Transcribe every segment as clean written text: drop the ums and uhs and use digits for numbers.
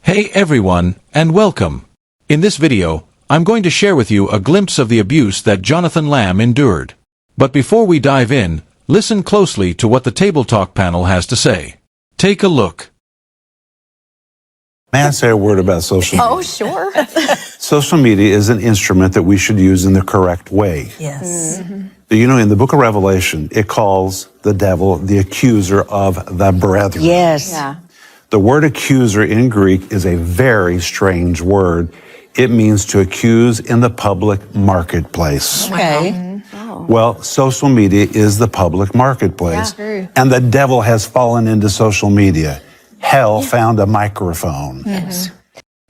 Hey everyone, and welcome. In this video, I'm going to share with you a glimpse of the abuse that Jonathan Lamb endured. But before we dive in, listen closely to what the Table Talk panel has to say. Take a look. May I say a word about social media? Oh, sure. Social media is an instrument that we should use in the correct way. Yes. You know, in the book of Revelation, it calls the devil the accuser of the brethren. Yes. Yeah. The word accuser in Greek is a very strange word. It means to accuse in the public marketplace. Okay. Well, social media is the public marketplace. Yeah, true. And the devil has fallen into social media. Hell found a microphone. Yes.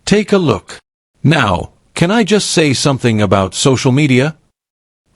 Take a look. Now, can I just say something about social media?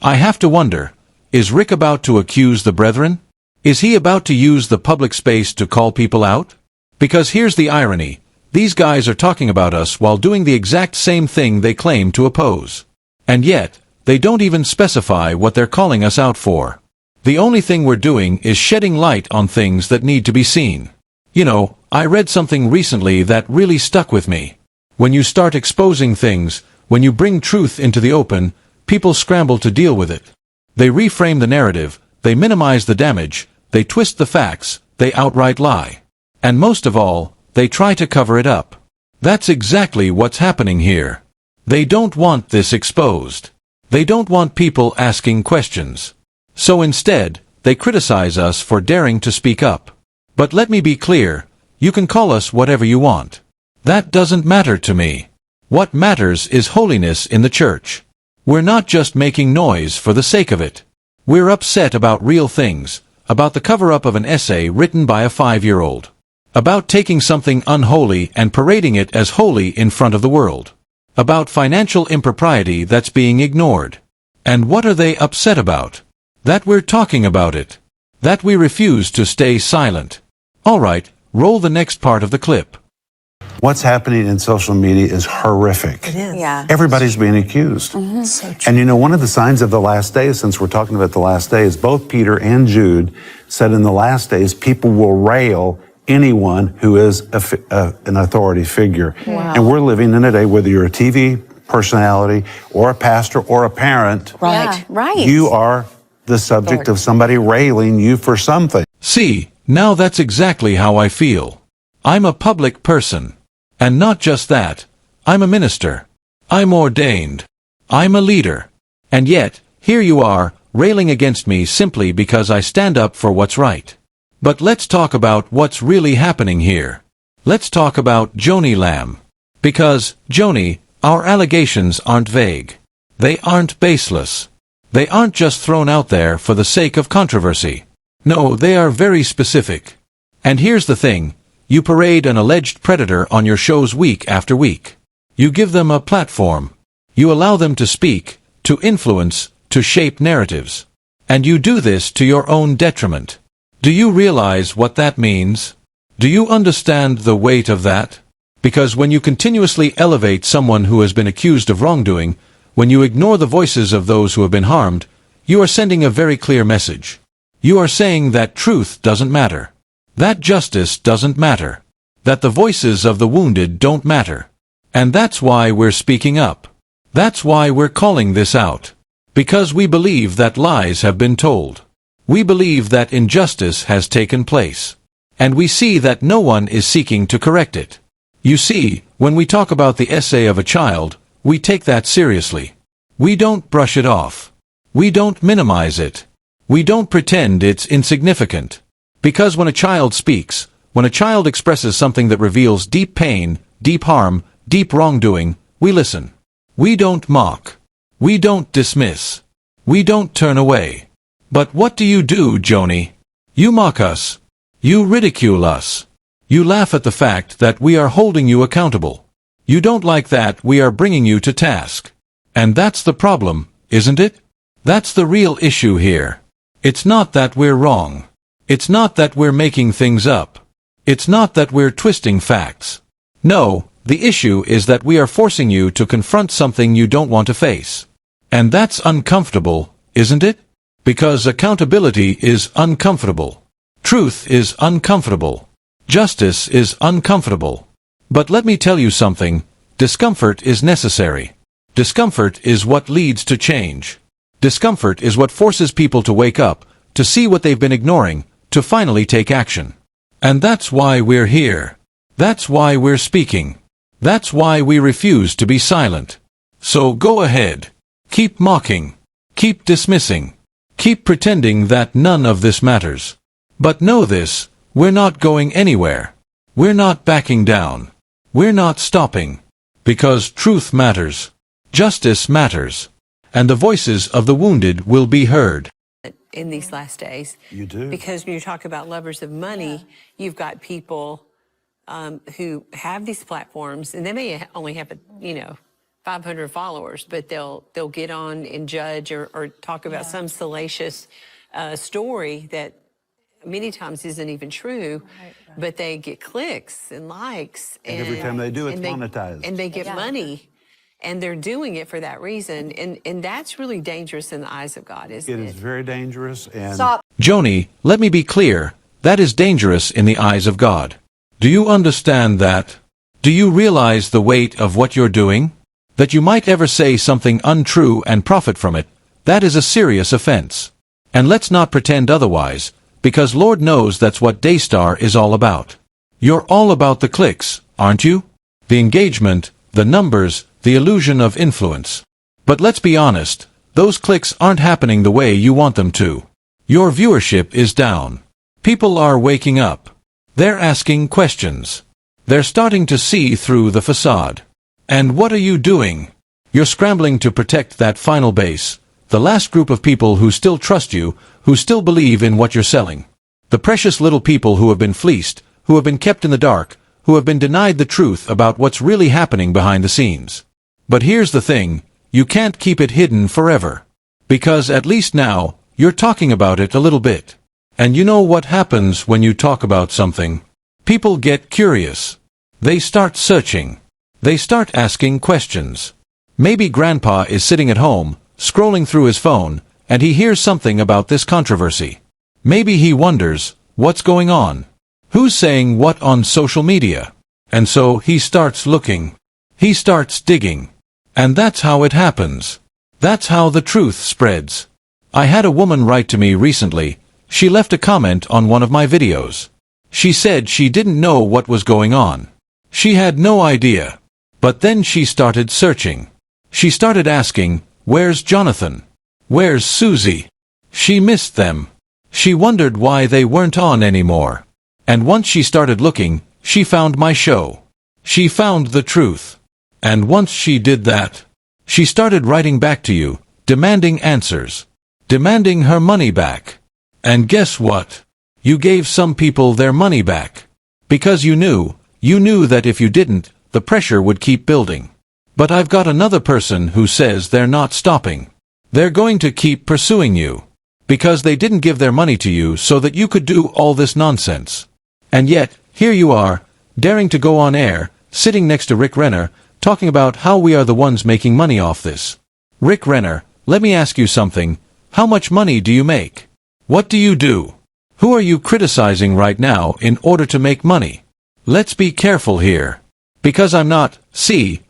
I have to wonder, is Rick about to accuse the brethren? Is he about to use the public space to call people out? Because here's the irony. These guys are talking about us while doing the exact same thing they claim to oppose. And yet, they don't even specify what they're calling us out for. The only thing we're doing is shedding light on things that need to be seen. You know, I read something recently that really stuck with me. When you start exposing things, when you bring truth into the open, people scramble to deal with it. They reframe the narrative, they minimize the damage, they twist the facts, they outright lie. And most of all, they try to cover it up. That's exactly what's happening here. They don't want this exposed. They don't want people asking questions. So instead, they criticize us for daring to speak up. But let me be clear, you can call us whatever you want. That doesn't matter to me. What matters is holiness in the church. We're not just making noise for the sake of it. We're upset about real things, about the cover-up of an essay written by a 5-year-old. About taking something unholy and parading it as holy in front of the world. About financial impropriety that's being ignored. And what are they upset about? That we're talking about it. That we refuse to stay silent. All right, roll the next part of the clip. What's happening in social media is horrific. It is. Yeah. Everybody's being accused. So true. And you know, one of the signs of the last days, since we're talking about the last days, both Peter and Jude said in the last days, people will rail anyone who is an authority figure. Wow. And we're living in a day, whether you're a TV personality or a pastor or a parent, Right. Yeah, right. you are the subject of somebody railing you for something. See, now that's exactly how I feel. I'm a public person. And not just that, I'm a minister. I'm ordained. I'm a leader. And yet, here you are, railing against me simply because I stand up for what's right. But let's talk about what's really happening here. Let's talk about Joni Lamb. Because, Joni, our allegations aren't vague. They aren't baseless. They aren't just thrown out there for the sake of controversy. No, they are very specific. And here's the thing. You parade an alleged predator on your shows week after week. You give them a platform. You allow them to speak, to influence, to shape narratives. And you do this to your own detriment. Do you realize what that means? Do you understand the weight of that? Because when you continuously elevate someone who has been accused of wrongdoing, when you ignore the voices of those who have been harmed, you are sending a very clear message. You are saying that truth doesn't matter. That justice doesn't matter. That the voices of the wounded don't matter. And that's why we're speaking up. That's why we're calling this out. Because we believe that lies have been told. We believe that injustice has taken place. And we see that no one is seeking to correct it. You see, when we talk about the essay of a child, we take that seriously. We don't brush it off. We don't minimize it. We don't pretend it's insignificant. Because when a child speaks, when a child expresses something that reveals deep pain, deep harm, deep wrongdoing, we listen. We don't mock. We don't dismiss. We don't turn away. But what do you do, Joni? You mock us. You ridicule us. You laugh at the fact that we are holding you accountable. You don't like that we are bringing you to task. And that's the problem, isn't it? That's the real issue here. It's not that we're wrong. It's not that we're making things up. It's not that we're twisting facts. No, the issue is that we are forcing you to confront something you don't want to face. And that's uncomfortable, isn't it? Because accountability is uncomfortable. Truth is uncomfortable. Justice is uncomfortable. But let me tell you something, discomfort is necessary. Discomfort is what leads to change. Discomfort is what forces people to wake up, to see what they've been ignoring, to finally take action. And that's why we're here. That's why we're speaking. That's why we refuse to be silent. So go ahead. Keep mocking. Keep dismissing. Keep pretending that none of this matters. But know this, we're not going anywhere. We're not backing down. We're not stopping. Because truth matters. Justice matters. And the voices of the wounded will be heard. In these last days. You do. Because when you talk about lovers of money, you've got people who have these platforms, and they may only have 500 followers, but they'll get on and judge or talk about some salacious story that many times isn't even true, but they get clicks and likes. And every time they do, it's monetized. And they get money, and they're doing it for that reason. And that's really dangerous in the eyes of God, isn't it? It is very dangerous. And Joni, let me be clear, that is dangerous in the eyes of God. Do you understand that? Do you realize the weight of what you're doing? That you might ever say something untrue and profit from it, that is a serious offense. And let's not pretend otherwise, because Lord knows that's what Daystar is all about. You're all about the clicks, aren't you? The engagement, the numbers, the illusion of influence. But let's be honest, those clicks aren't happening the way you want them to. Your viewership is down. People are waking up. They're asking questions. They're starting to see through the facade. And what are you doing? You're scrambling to protect that final base, the last group of people who still trust you, who still believe in what you're selling. The precious little people who have been fleeced, who have been kept in the dark, who have been denied the truth about what's really happening behind the scenes. But here's the thing, you can't keep it hidden forever. Because at least now, you're talking about it a little bit. And you know what happens when you talk about something? People get curious. They start searching. They start asking questions. Maybe Grandpa is sitting at home, scrolling through his phone, and he hears something about this controversy. Maybe he wonders, what's going on? Who's saying what on social media? And so he starts looking. He starts digging. And that's how it happens. That's how the truth spreads. I had a woman write to me recently. She left a comment on one of my videos. She said she didn't know what was going on. She had no idea. But then she started searching. She started asking, where's Jonathan? Where's Susie? She missed them. She wondered why they weren't on anymore. And once she started looking, she found my show. She found the truth. And once she did that, she started writing back to you, demanding answers. Demanding her money back. And guess what? You gave some people their money back. Because you knew that if you didn't, the pressure would keep building. But I've got another person who says they're not stopping. They're going to keep pursuing you. Because they didn't give their money to you so that you could do all this nonsense. And yet, here you are, daring to go on air, sitting next to Rick Renner, talking about how we are the ones making money off this. Rick Renner, let me ask you something. How much money do you make? What do you do? Who are you criticizing right now in order to make money? Let's be careful here. Because I'm not,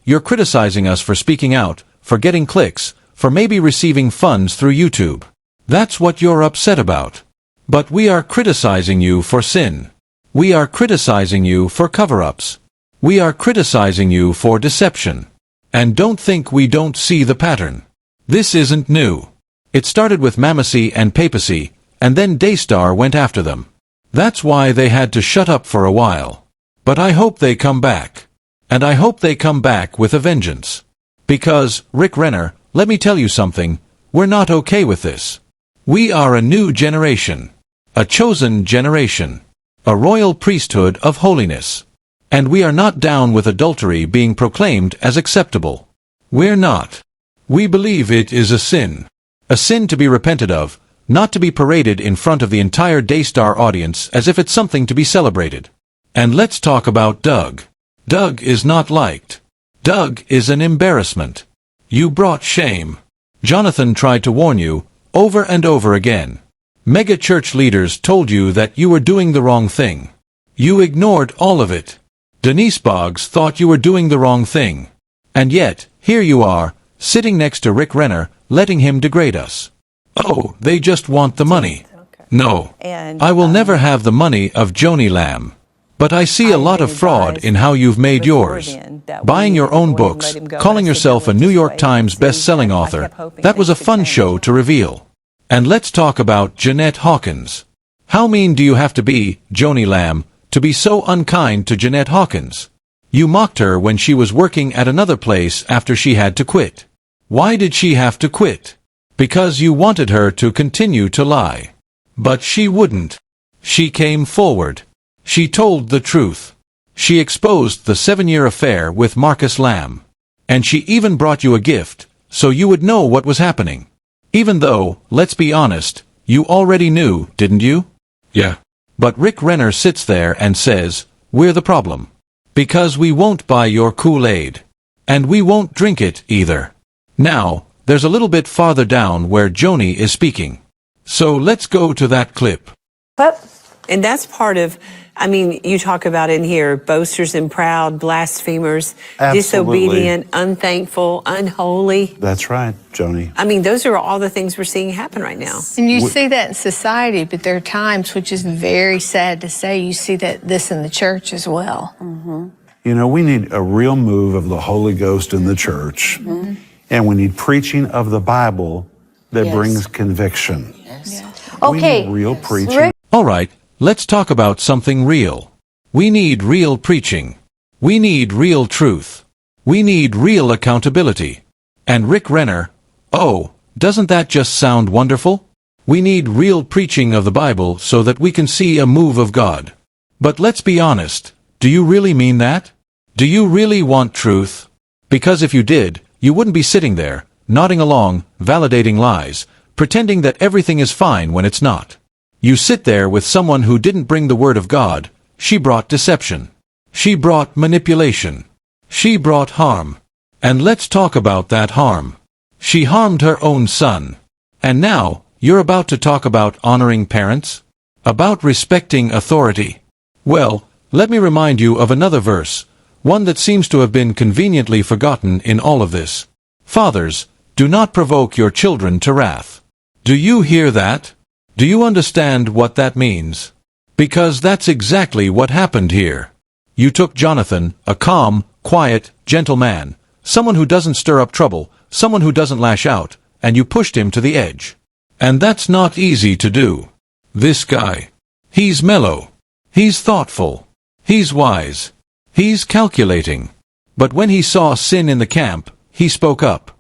you're criticizing us for speaking out, for getting clicks, for maybe receiving funds through YouTube. That's what you're upset about. But we are criticizing you for sin. We are criticizing you for cover-ups. We are criticizing you for deception. And don't think we don't see the pattern. This isn't new. It started with Mamacy and Papacy, and then Daystar went after them. That's why they had to shut up for a while. But I hope they come back. And I hope they come back with a vengeance. Because, Rick Renner, let me tell you something, we're not okay with this. We are a new generation. A chosen generation. A royal priesthood of holiness. And we are not down with adultery being proclaimed as acceptable. We're not. We believe it is a sin. A sin to be repented of, not to be paraded in front of the entire Daystar audience as if it's something to be celebrated. And let's talk about Doug. Doug is not liked. Doug is an embarrassment. You brought shame. Jonathan tried to warn you, over and over again. Mega church leaders told you that you were doing the wrong thing. You ignored all of it. Denise Boggs thought you were doing the wrong thing. And yet, here you are, sitting next to Rick Renner, letting him degrade us. Oh, they just want the money. No, I will never have the money of Joni Lamb. But I see a lot of fraud in how you've made yours. Buying your own books, calling yourself a New York Times best-selling author, that was a fun show to reveal. And let's talk about Jeanette Hawkins. How mean do you have to be, Joni Lamb, to be so unkind to Jeanette Hawkins? You mocked her when she was working at another place after she had to quit. Why did she have to quit? Because you wanted her to continue to lie. But she wouldn't. She came forward. She told the truth. She exposed the 7-year affair with Marcus Lamb. And she even brought you a gift, so you would know what was happening. Even though, let's be honest, you already knew, didn't you? Yeah. But Rick Renner sits there and says, we're the problem. Because we won't buy your Kool-Aid. And we won't drink it, either. Now, there's a little bit farther down where Joni is speaking. So let's go to that clip. And that's part of, I mean, you talk about in here, boasters and proud, blasphemers, Absolutely. disobedient, unthankful, unholy. That's right, Joni. I mean, those are all the things we're seeing happen right now. And you see that in society, but there are times, which is very sad to say, you see this in the church as well. Mm-hmm. You know, we need a real move of the Holy Ghost in the church. Mm-hmm. And we need preaching of the Bible that Yes. brings conviction. Yes. We Okay. need real preaching. Rick- All right, let's talk about something real. We need real preaching. We need real truth. We need real accountability. And Rick Renner, oh, doesn't that just sound wonderful? We need real preaching of the Bible so that we can see a move of God. But let's be honest, do you really mean that? Do you really want truth? Because if you did, you wouldn't be sitting there, nodding along, validating lies, pretending that everything is fine when it's not. You sit there with someone who didn't bring the word of God. She brought deception. She brought manipulation. She brought harm. And let's talk about that harm. She harmed her own son. And now, you're about to talk about honoring parents? About respecting authority? Well, let me remind you of another verse, one that seems to have been conveniently forgotten in all of this. Fathers, do not provoke your children to wrath. Do you hear that? Do you understand what that means? Because that's exactly what happened here. You took Jonathan, a calm, quiet, gentle man, someone who doesn't stir up trouble, someone who doesn't lash out, and you pushed him to the edge. And that's not easy to do. This guy. He's mellow. He's thoughtful. He's wise. He's calculating. But when he saw sin in the camp, he spoke up.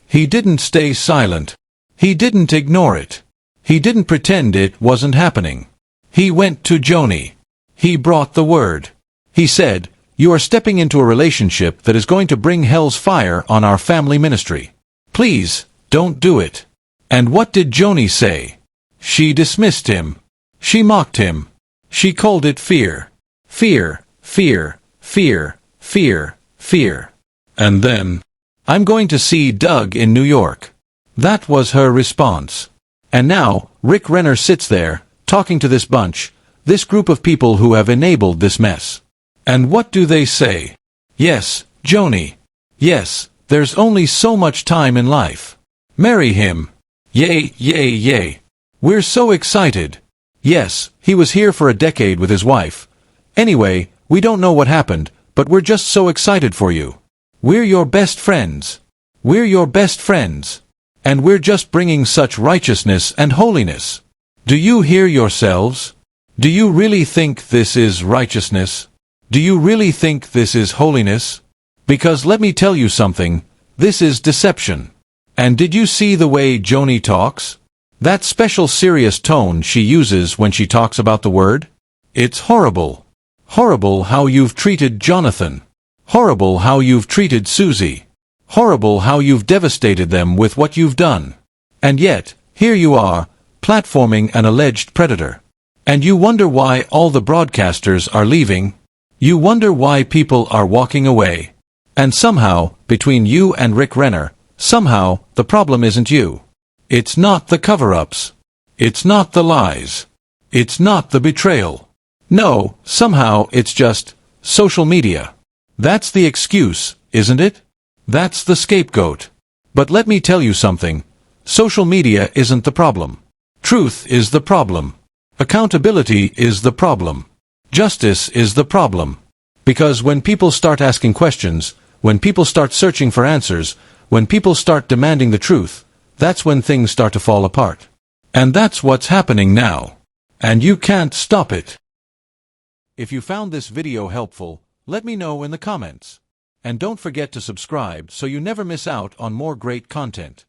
He didn't stay silent. He didn't ignore it. He didn't pretend it wasn't happening. He went to Joni. He brought the word. He said, you are stepping into a relationship that is going to bring hell's fire on our family ministry. Please, don't do it. And what did Joni say? She dismissed him. She mocked him. She called it fear. Fear, fear, fear, fear, fear. And then, I'm going to see Doug in New York. That was her response. And now, Rick Renner sits there, talking to this bunch, this group of people who have enabled this mess. And what do they say? Yes, Joni. Yes, there's only so much time in life. Marry him. Yay, yay, yay. We're so excited. Yes, he was here for a decade with his wife. Anyway, we don't know what happened, but we're just so excited for you. We're your best friends. We're your best friends. And we're just bringing such righteousness and holiness. Do you hear yourselves? Do you really think this is righteousness? Do you really think this is holiness? Because let me tell you something, this is deception. And did you see the way Joni talks? That special serious tone she uses when she talks about the word? It's horrible. Horrible how you've treated Jonathan. Horrible how you've treated Susie. Horrible how you've devastated them with what you've done. And yet, here you are, platforming an alleged predator. And you wonder why all the broadcasters are leaving? You wonder why people are walking away. And somehow, between you and Rick Renner, somehow, the problem isn't you. It's not the cover-ups. It's not the lies. It's not the betrayal. No, somehow it's just, Social media. That's the excuse, isn't it? That's the scapegoat. But let me tell you something. Social media isn't the problem. Truth is the problem. Accountability is the problem. Justice is the problem. Because when people start asking questions, when people start searching for answers, when people start demanding the truth, that's when things start to fall apart. And that's what's happening now. And you can't stop it. If you found this video helpful, let me know in the comments. And don't forget to subscribe so you never miss out on more great content.